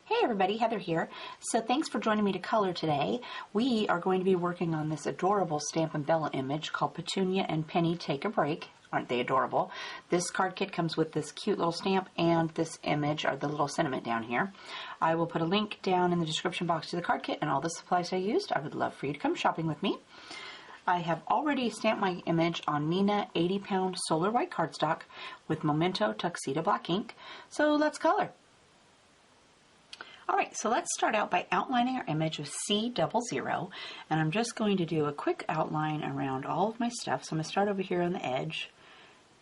Hey everybody, Heather here. So thanks for joining me to color today. We are going to be working on this adorable Stampin' Bella image called Petunia and Penny Take a Break. Aren't they adorable? This card kit comes with this cute little stamp and this image, or the little sentiment down here. I will put a link down in the description box to the card kit and all the supplies I used. I would love for you to come shopping with me. I have already stamped my image on Neenah 80-pound solar white cardstock with Memento Tuxedo black ink. So let's color. Alright, so let's start out by outlining our image with C00, and I'm just going to do a quick outline around all of my stuff. So I'm going to start over here on the edge,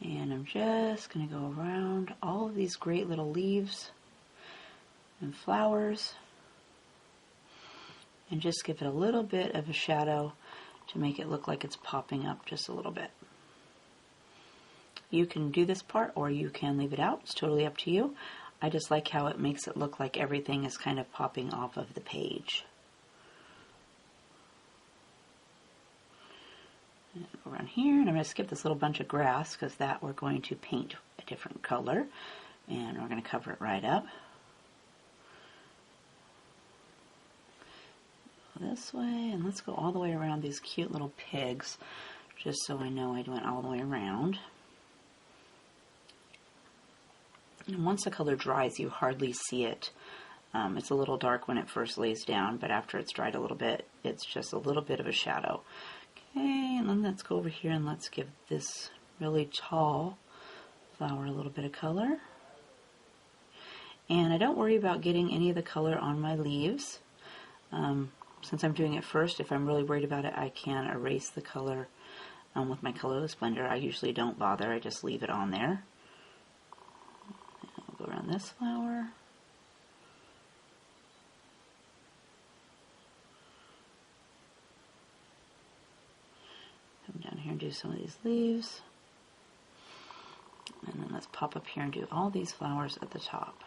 and I'm just going to go around all of these great little leaves and flowers, and just give it a little bit of a shadow to make it look like it's popping up just a little bit. You can do this part or you can leave it out, it's totally up to you. I just like how it makes it look like everything is kind of popping off of the page. And go around here, and I'm going to skip this little bunch of grass because that we're going to paint a different color, and we're going to cover it right up. Go this way, and let's go all the way around these cute little pigs, just so I know I went all the way around. And once the color dries, you hardly see it. It's a little dark when it first lays down, but after it's dried a little bit, it's just a little bit of a shadow. Okay, and then let's go over here and let's give this really tall flower a little bit of color. And I don't worry about getting any of the color on my leaves. Since I'm doing it first, if I'm really worried about it, I can erase the color with my colorless blender. I usually don't bother, I just leave it on there. Go around this flower. Come down here and do some of these leaves. And then let's pop up here and do all these flowers at the top.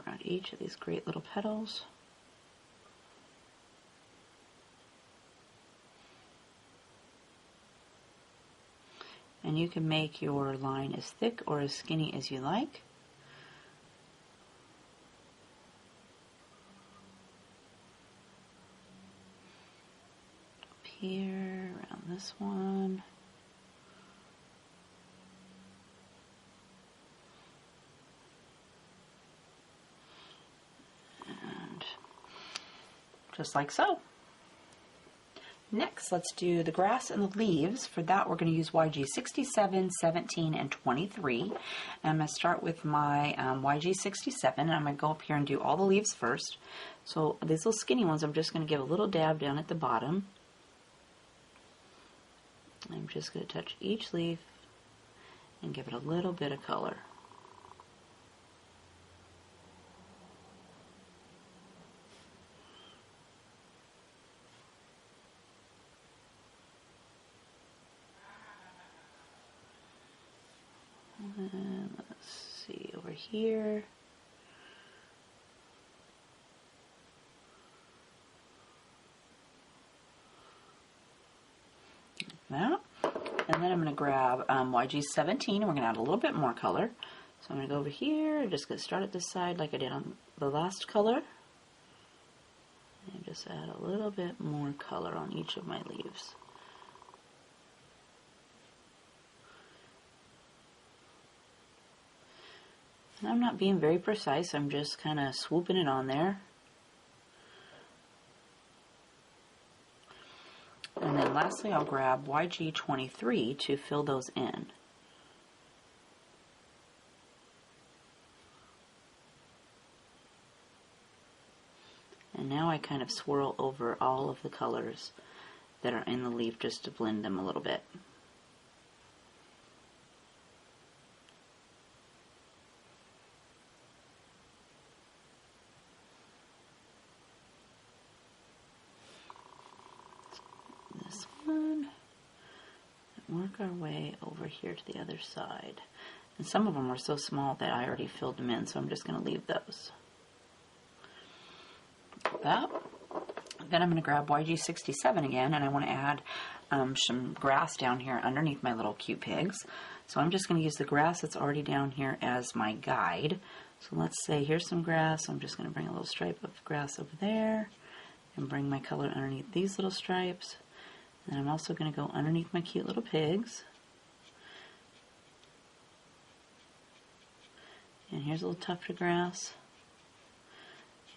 Around each of these great little petals. And you can make your line as thick or as skinny as you like. Up here, around this one. And just like so. Next, let's do the grass and the leaves. For that, we're going to use YG 67, 17, and 23. And I'm going to start with my YG 67, and I'm going to go up here and do all the leaves first. So these little skinny ones, I'm just going to give a little dab down at the bottom. I'm just going to touch each leaf and give it a little bit of color. And let's see over here. Like that. And then I'm going to grab YG 17 and we're going to add a little bit more color. So I'm going to go over here, just going to start at this side like I did on the last color. And just add a little bit more color on each of my leaves. And I'm not being very precise, I'm just kind of swooping it on there. And then lastly I'll grab YG 23 to fill those in. And now I kind of swirl over all of the colors that are in the leaf just to blend them a little bit. work our way over here to the other side. And some of them are so small that I already filled them in, so I'm just going to leave those. Like that. Then I'm going to grab YG67 again, and I want to add some grass down here underneath my little cute pigs. So I'm just going to use the grass that's already down here as my guide. So let's say here's some grass. I'm just going to bring a little stripe of grass over there and bring my color underneath these little stripes. And I'm also going to go underneath my cute little pigs. And here's a little tuft of grass.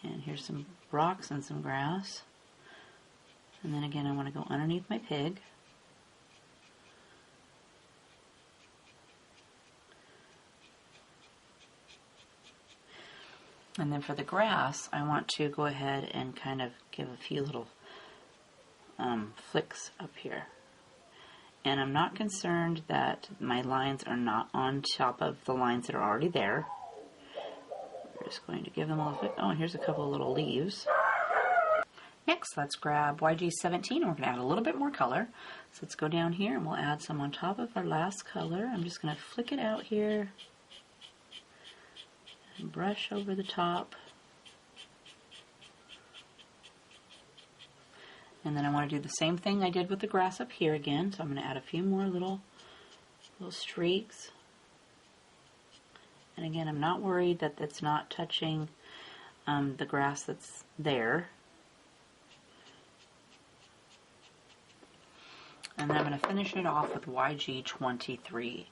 And here's some rocks and some grass. And then again, I want to go underneath my pig. And then for the grass, I want to go ahead and kind of give a few little flicks up here. And I'm not concerned that my lines are not on top of the lines that are already there. We're just going to give them a little flick. Oh, and here's a couple of little leaves. Next, let's grab YG17, and we're going to add a little bit more color. So let's go down here, and we'll add some on top of our last color. I'm just going to flick it out here and brush over the top. And then I want to do the same thing I did with the grass up here again. So I'm going to add a few more little streaks. And again, I'm not worried that it's not touching the grass that's there. And then I'm going to finish it off with YG23.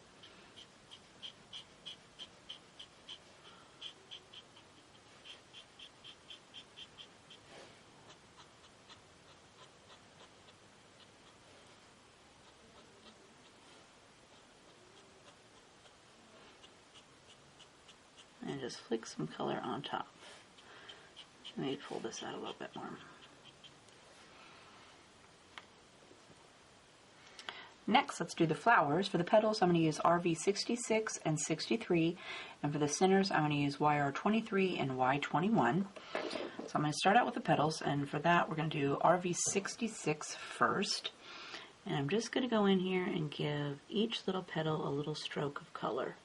And just flick some color on top. Let me pull this out a little bit more. Next, let's do the flowers. For the petals, I'm going to use RV66 and 63, and for the centers, I'm going to use YR23 and Y21. So I'm going to start out with the petals, and for that, we're going to do RV66 first. And I'm just going to go in here and give each little petal a little stroke of color.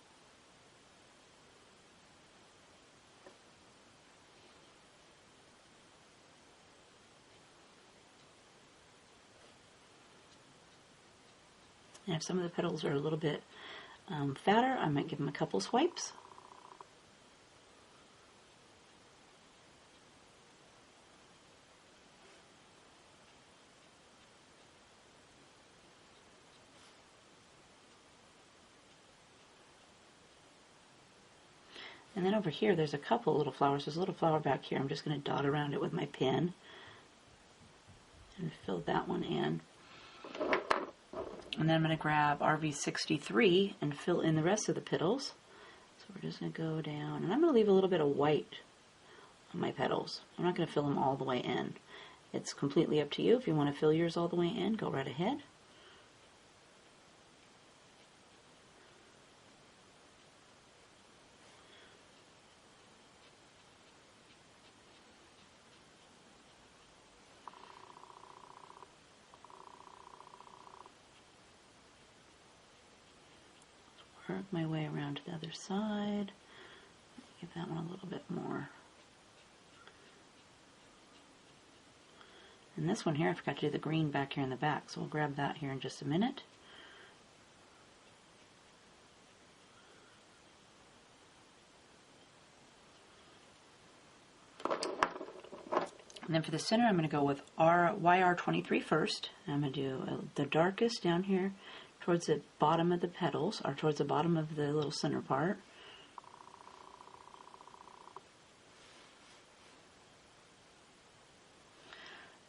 And if some of the petals are a little bit fatter, I might give them a couple swipes. And then over here, there's a couple little flowers. There's a little flower back here. I'm just going to dot around it with my pen and fill that one in. And then I'm going to grab RV63 and fill in the rest of the petals. So we're just going to go down, and I'm going to leave a little bit of white on my petals. I'm not going to fill them all the way in. It's completely up to you. If you want to fill yours all the way in, go right ahead. Work my way around to the other side. Give that one a little bit more. And this one here, I forgot to do the green back here in the back, so we'll grab that here in just a minute. And then for the center, I'm going to go with YR23 first. I'm going to do the darkest down here towards the bottom of the petals, or towards the bottom of the little center part.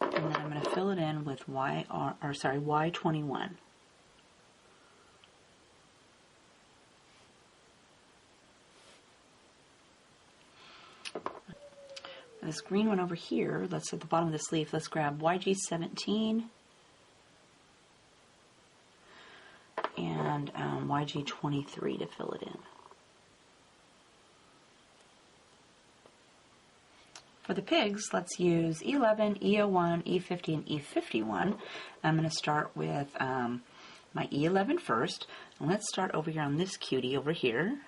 And then I'm going to fill it in with Y21. This green one over here, let's at the bottom of this leaf, let's grab YG17 and YG23 to fill it in. For the pigs, let's use E11, E01, E50, and E51. I'm going to start with my E11 first. And let's start over here on this cutie over here.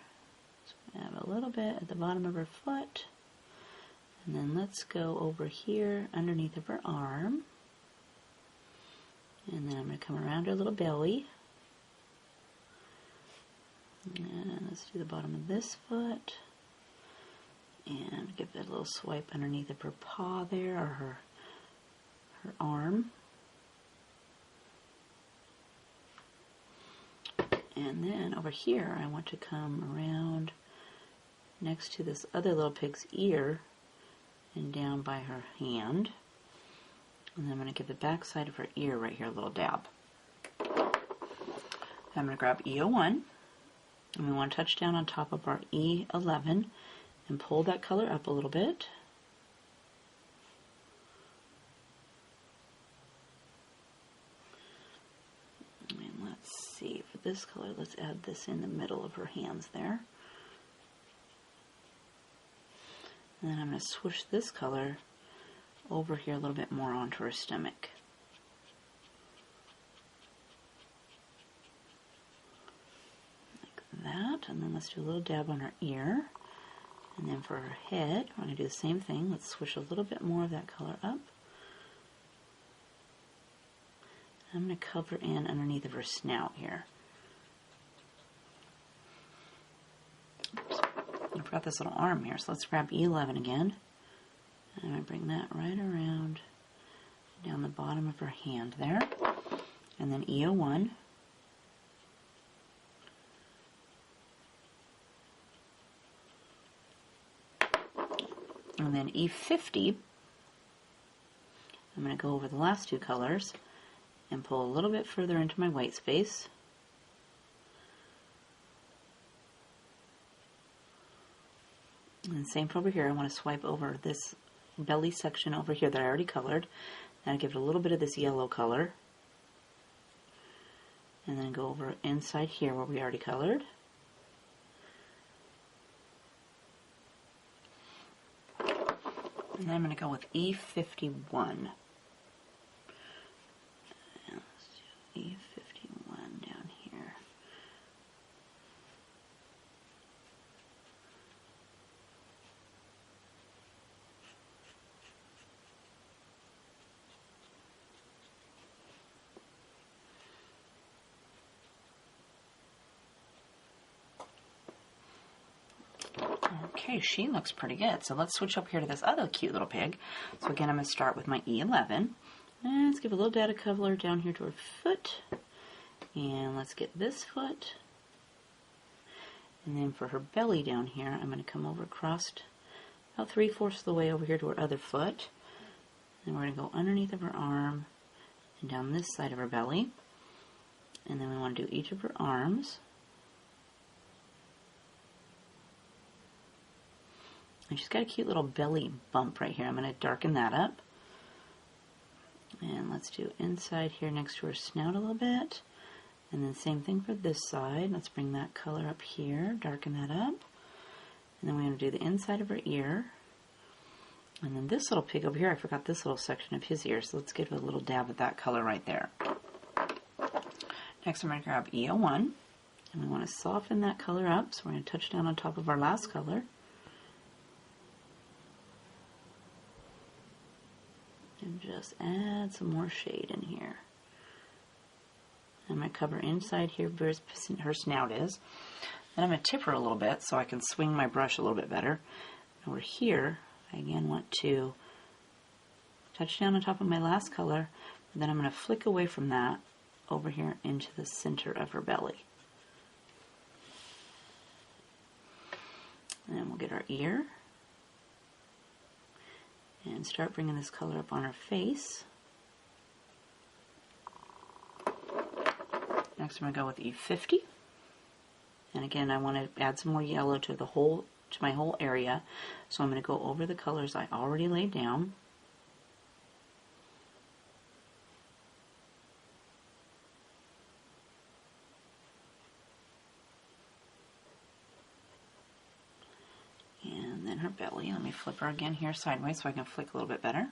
So I have a little bit at the bottom of her foot. And then let's go over here underneath of her arm. And then I'm going to come around her little belly. And let's do the bottom of this foot. And give it a little swipe underneath of her paw there, or her arm. And then over here, I want to come around next to this other little pig's ear and down by her hand. And then I'm going to give the back side of her ear right here a little dab. I'm going to grab E01, and we want to touch down on top of our E11 and pull that color up a little bit. And let's see, for this color, let's add this in the middle of her hands there. And then I'm going to swoosh this color over here a little bit more onto her stomach. Like that. And then let's do a little dab on her ear. And then for her head, we're going to do the same thing. Let's swoosh a little bit more of that color up. I'm going to cover in underneath of her snout here. Oops. I forgot this little arm here, so let's grab E11 again. And I'm going to bring that right around down the bottom of her hand there. And then E01. And then E50. I'm going to go over the last two colors and pull a little bit further into my white space. And same for over here. I want to swipe over this belly section over here that I already colored. And I give it a little bit of this yellow color. And then go over inside here where we already colored. And then I'm going to go with E51. And let's do E51 down here. Okay, she looks pretty good. So let's switch up here to this other cute little pig. So again, I'm going to start with my E11. And let's give a little data color down here to her foot. And let's get this foot. And then for her belly down here, I'm going to come over across about 3/4 of the way over here to her other foot. And we're going to go underneath of her arm and down this side of her belly. And then we want to do each of her arms. And she's got a cute little belly bump right here. I'm going to darken that up. And let's do inside here next to her snout a little bit. And then same thing for this side. Let's bring that color up here, darken that up. And then we're going to do the inside of her ear. And then this little pig over here, I forgot this little section of his ear, so let's give it a little dab of that color right there. Next I'm going to grab E01. And we want to soften that color up, so we're going to touch down on top of our last color. And just add some more shade in here. I'm going to cover inside here where her snout is. Then I'm going to tip her a little bit so I can swing my brush a little bit better. Over here, I again want to touch down on top of my last color, and then I'm going to flick away from that over here into the center of her belly. And then we'll get our ear. And start bringing this color up on her face. Next I'm going to go with E50. And again, I want to add some more yellow to my whole area. So I'm going to go over the colors I already laid down. And then her belly. Let me flip her again here sideways so I can flick a little bit better.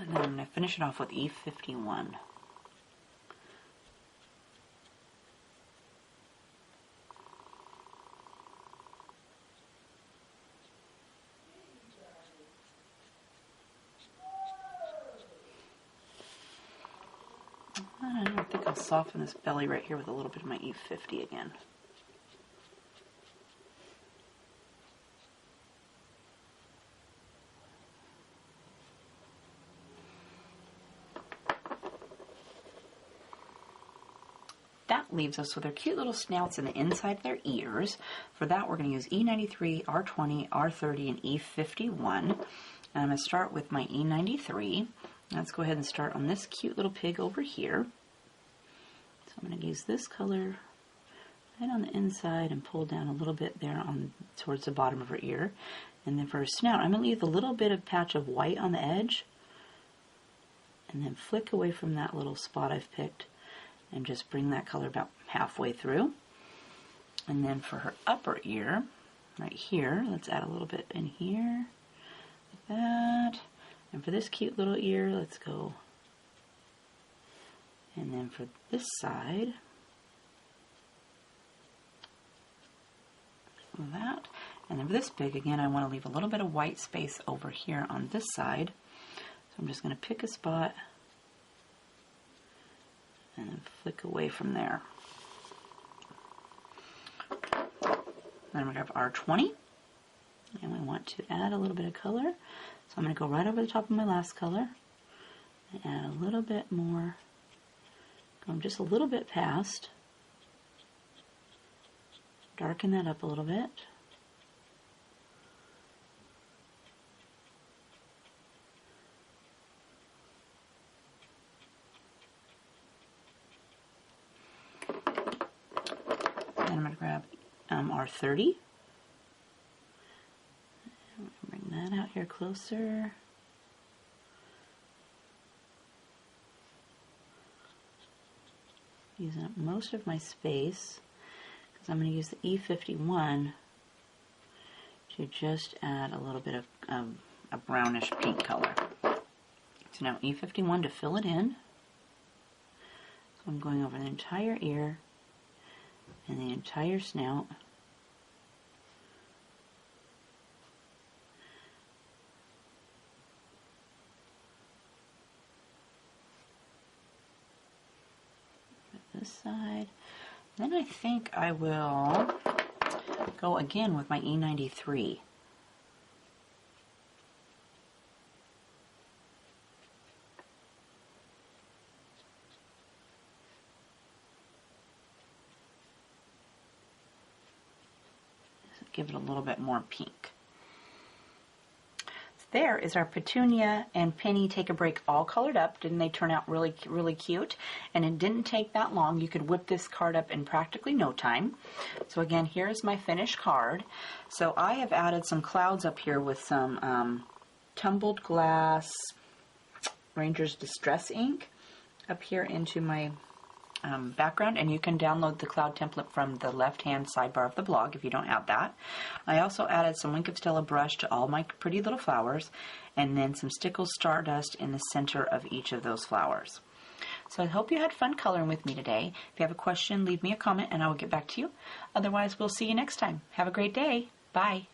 And then I'm going to finish it off with E51. I think I'll soften this belly right here with a little bit of my E50 again. That leaves us with their cute little snouts in the inside of their ears. For that, we're going to use E93, R20, R30, and E51. And I'm going to start with my E93. Let's go ahead and start on this cute little pig over here. So I'm going to use this color right on the inside and pull down a little bit there on towards the bottom of her ear. And then for her snout, I'm going to leave a little bit of patch of white on the edge and then flick away from that little spot I've picked and just bring that color about halfway through. And then for her upper ear, right here, let's add a little bit in here, like that. And for this cute little ear, let's go. And then for this side, like that. And then for this pig, again, I want to leave a little bit of white space over here on this side. So I'm just going to pick a spot and then flick away from there. Then we have R20, and we want to add a little bit of color. So I'm going to go right over the top of my last color and add a little bit more, going just a little bit past, darken that up a little bit. Then I'm going to grab R30. Bring that out here closer. Using up most of my space because I'm going to use the E51 to just add a little bit of a brownish pink color. So now E51 to fill it in. So I'm going over the entire ear and the entire snout. This side. Then I think I will go again with my E93. Give it a little bit more pink. So there is our Petunia and Penny Take a Break all colored up. Didn't they turn out really, really cute? And it didn't take that long. You could whip this card up in practically no time. So again, here's my finished card. So I have added some clouds up here with some tumbled glass Ranger's Distress ink up here into my background, and you can download the cloud template from the left-hand sidebar of the blog if you don't have that. I also added some Wink of Stella brush to all my pretty little flowers, and then some Stickles Stardust in the center of each of those flowers. So I hope you had fun coloring with me today. If you have a question, leave me a comment and I will get back to you. Otherwise, we'll see you next time. Have a great day. Bye.